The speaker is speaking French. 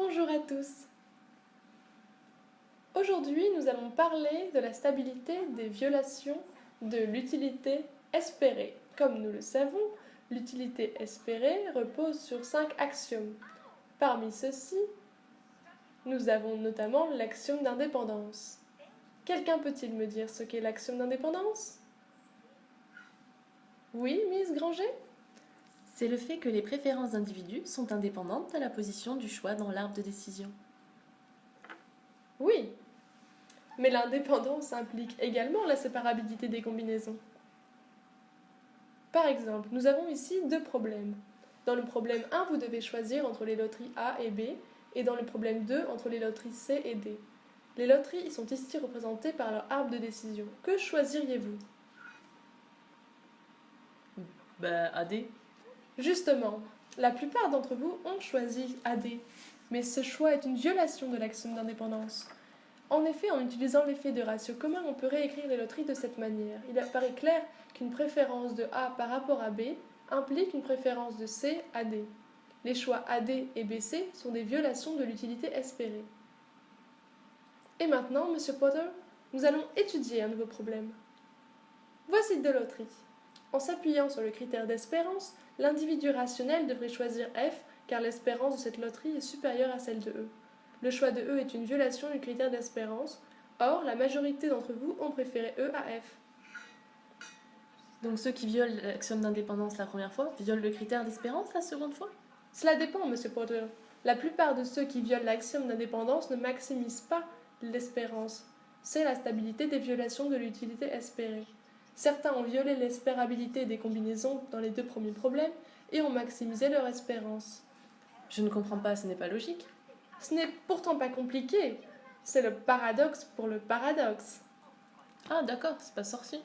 Bonjour à tous. Aujourd'hui, nous allons parler de la stabilité des violations de l'utilité espérée. Comme nous le savons, l'utilité espérée repose sur 5 axiomes. Parmi ceux-ci, nous avons notamment l'axiome d'indépendance. Quelqu'un peut-il me dire ce qu'est l'axiome d'indépendance? Oui, Miss Granger? C'est le fait que les préférences d'individus sont indépendantes de la position du choix dans l'arbre de décision. Oui, mais l'indépendance implique également la séparabilité des combinaisons. Par exemple, nous avons ici deux problèmes. Dans le problème 1, vous devez choisir entre les loteries A et B, et dans le problème 2, entre les loteries C et D. Les loteries sont ici représentées par leur arbre de décision. Que choisiriez-vous? AD. Justement, la plupart d'entre vous ont choisi AD, mais ce choix est une violation de l'axiome d'indépendance. En effet, en utilisant l'effet de ratio commun, on peut réécrire les loteries de cette manière. Il apparaît clair qu'une préférence de A par rapport à B implique une préférence de C à D. Les choix AD et BC sont des violations de l'utilité espérée. Et maintenant, Monsieur Potter, nous allons étudier un nouveau problème. Voici deux loteries. En s'appuyant sur le critère d'espérance, l'individu rationnel devrait choisir F car l'espérance de cette loterie est supérieure à celle de E. Le choix de E est une violation du critère d'espérance. Or, la majorité d'entre vous ont préféré E à F. Donc ceux qui violent l'axiome d'indépendance la première fois violent le critère d'espérance la seconde fois? Cela dépend, Monsieur Potter. La plupart de ceux qui violent l'axiome d'indépendance ne maximisent pas l'espérance. C'est la stabilité des violations de l'utilité espérée. Certains ont violé l'espérabilité des combinaisons dans les deux premiers problèmes et ont maximisé leur espérance. Je ne comprends pas, ce n'est pas logique. Ce n'est pourtant pas compliqué. C'est le paradoxe pour le paradoxe. Ah d'accord, c'est pas sorcier.